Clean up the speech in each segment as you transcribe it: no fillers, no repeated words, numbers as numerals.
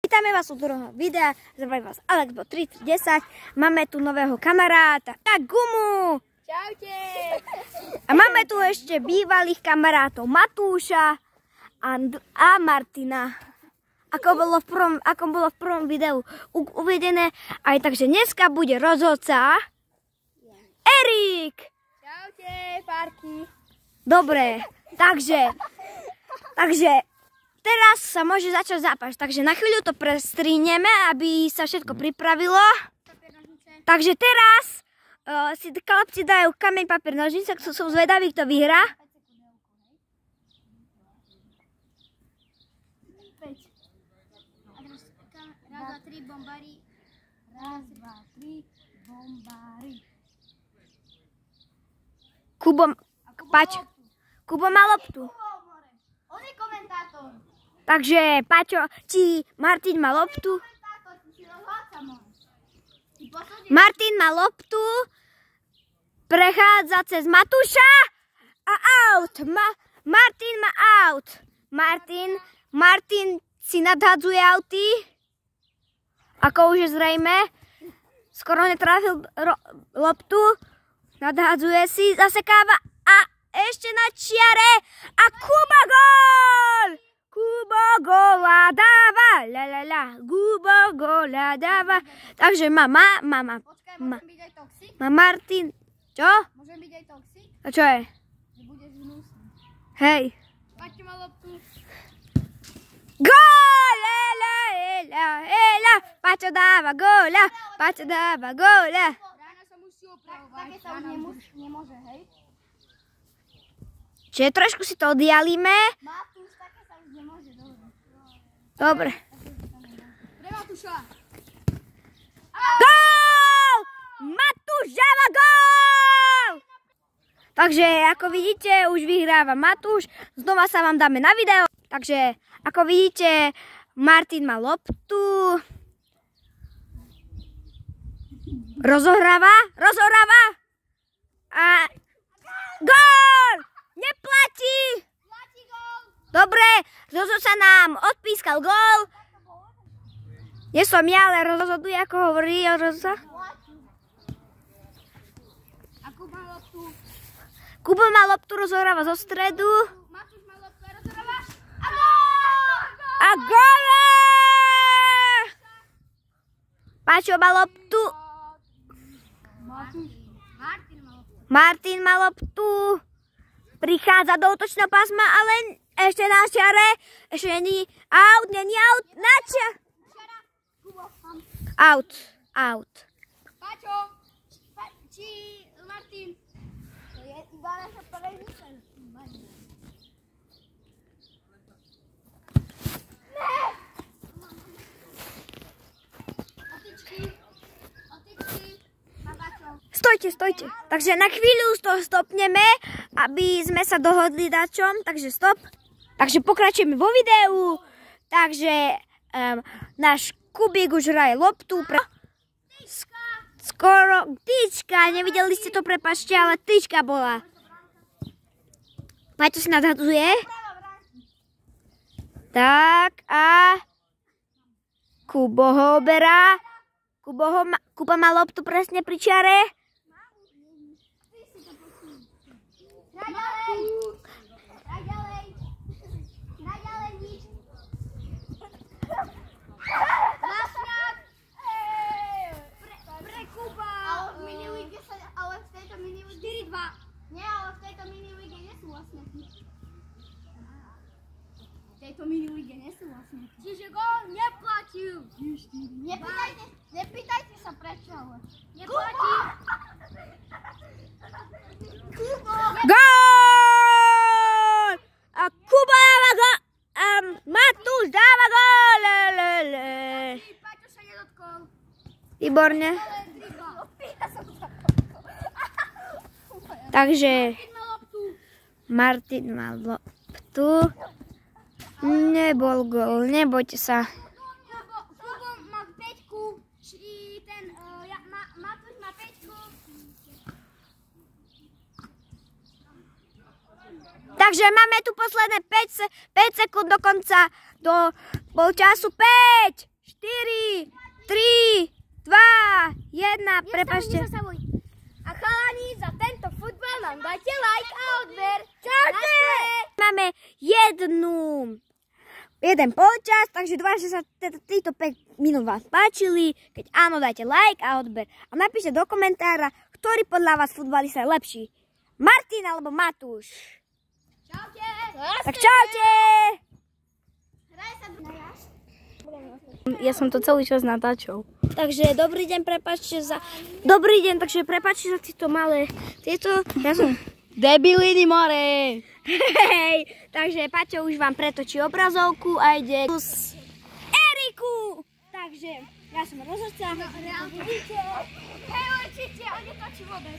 Vítame vás u druhého videa, zdraví vás Alexbo3310. Máme tu nového kamaráta, tak Gumu. Čaute. A máme tu ešte bývalých kamarátov Matúša a Martina. Ako bolo v prvom videu uvedené, aj takže dneska bude rozhodca Erik. Čaute, párky. Dobre, takže teraz sa môže začať zápas. Takže na chvíľu to prestrihneme, aby sa všetko pripravilo. Takže teraz si chlapci dajú kameň, papier, nožnice. Som zvedavý, kto vyhrá. Raz, dva, tri, bombári. Raz, dva, tri, bombári. Kubo má loptu. On je komentátor. Takže, Paťo, či Martin má loptu? Martin má loptu, prechádza cez Matúša a out. Martin má out. Martin si nadhadzuje auty, ako už je zrejme. Skoro netrafil loptu, nadhadzuje si, zasekáva a ešte na čiare a Kuba gól! Kubo góla dáva, Kubo góla dáva. Takže má Počkaj, môžem byť aj toxik? má Martin, čo? Môžem byť aj toxik? A čo je? Že budeš hnusný. Hej. Paťo má loptu. Gól! Paťo dáva góla, Paťo dáva góla. Ráno sa musí opravovať. Také sa už nemôže, hej? Čiže trošku si to oddialíme. Matúš, také sa už nemôže, Dobre. dobre. Pre Matúša. Gól! Matúš dáva gól! Takže, ako vidíte, už vyhráva Matúš. Znova sa vám dáme na video. Takže, ako vidíte, Martin má loptu. Rozohráva. A gól! Neplatí! Dobre, rozhodca nám odpískal gól. Nie som ja, ale rozhoduje, ako hovorí rozhodca. A Kuba má loptu. Kubo má loptu, rozohráva zo stredu. Matúš má loptu a rozhráva. A gól! A gól! Paťo má loptu. Martin má loptu. Prichádza do útočného pásma, ale ešte na čiare. Ešte není out. Na čiare. Out. Paťo, či Martin? To je iba naša prejnica. Stojte. Takže na chvíľu to stopneme, aby sme sa dohodli dačom. Takže stop. Takže pokračujeme vo videu. Takže náš Kubík už hraje loptu. Skoro tyčka. Nevideli ste to, prepáčte, ale tyčka bola. Paťo si nadhadzuje. Tak a Kubo ho oberá. Kuba má loptu presne pri čiare. Naďalej nič. Pre Kuba. Ale v tejto minilíge 4-2. Nie, ale v tejto minilíge nie sú vlastne. V tejto minilíge nie sú vlastne. Čiže gól neplatil. Nepýtajte sa prečo, ale neplatí. Gól! A Kuba dáva gól! A Matúš dáva gól! Paťo sa nedotkol. Výborne. Takže Martin má loptu. Nebol gól, nebojte sa. Kubo má 5, Matúš má 5. Takže máme tu posledné 5 sekúnd do konca, do polčasu. 5, 4, 3, 2, 1, prepáčte. A chalani, za tento futbal nám dajte like a odber. Čaute! Máme jeden polčas, takže dúfam, že sa týchto 5 minút vás páčili. Keď áno, dajte like a odber. A napíšte do komentára, ktorý podľa vás futbalista je lepší. Martin alebo Matúš. Čaute. Tak čaute! Ja som to celý čas natáčal. Takže dobrý deň, prepáčte za... Dobrý deň, takže prepáčte za tieto malé... Ja som... Debiliny more! Hej, takže Paťo už vám pretočí obrazovku a ide s Eriku. Takže ja som rozhodca. Hej, určite, on netočí vôbec.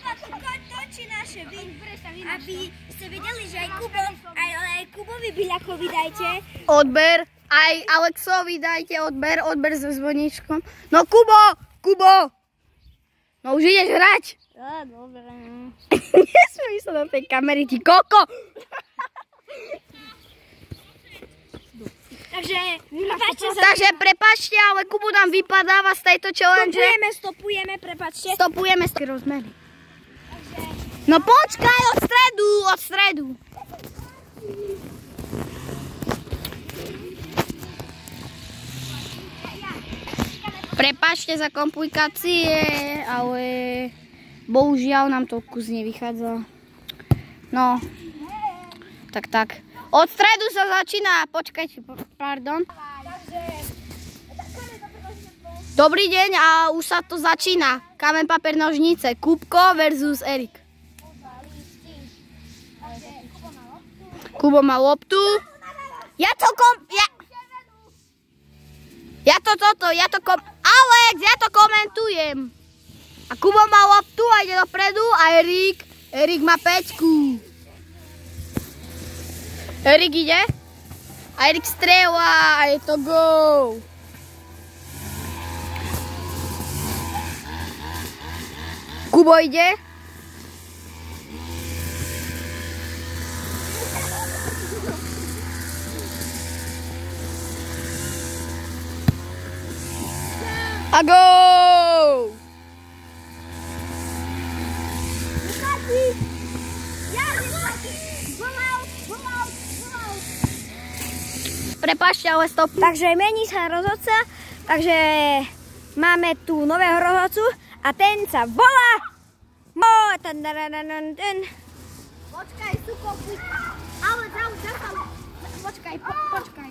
Točí naše aby ste vedeli, že aj Kubovi Byľakovi dajte. Odber, aj Alexovi dajte odber so zvoničkom. No Kubo! No už ideš hrať. Ja, dobre. Nesmej sa na tej kamery, ti koko. Takže prepáčte, ale Kubo nám vypadáva z tejto challenge. Stopujeme, prepáčte. Stopujeme z rozmery. No počkaj, od stredu. Prepáčte za komplikácie, ale bohužiaľ nám to kus nevychádza. No, tak. Od stredu sa začína, počkajte, pardon. Dobrý deň a už sa to začína. Kameň, papier, nožnice. Kubko versus Erik. Kubo má loptu. Alex, ja to komentujem. A Kubo má loptu a ide dopredu a Erik má 5. Erik ide a Erik strieľa a je to gól. Kubo ide. A gól! Prepáčte, ale stop. Takže mení sa rozhodca, takže máme tu nového rozhodcu a ten sa volá Počkaj, suko, ale počkaj.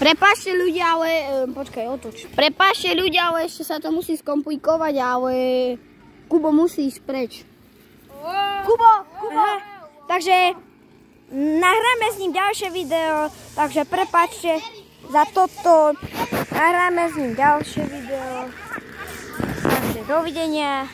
Prepáčte ľudia, ale... Počkaj, otoč. Prepáčte ľudia, ale ešte sa to musí skomplikovať, ale... Kubo musí ísť preč. Kubo! Takže nahráme s ním ďalšie video, takže prepáčte za toto. Nahráme s ním ďalšie video. Takže dovidenia.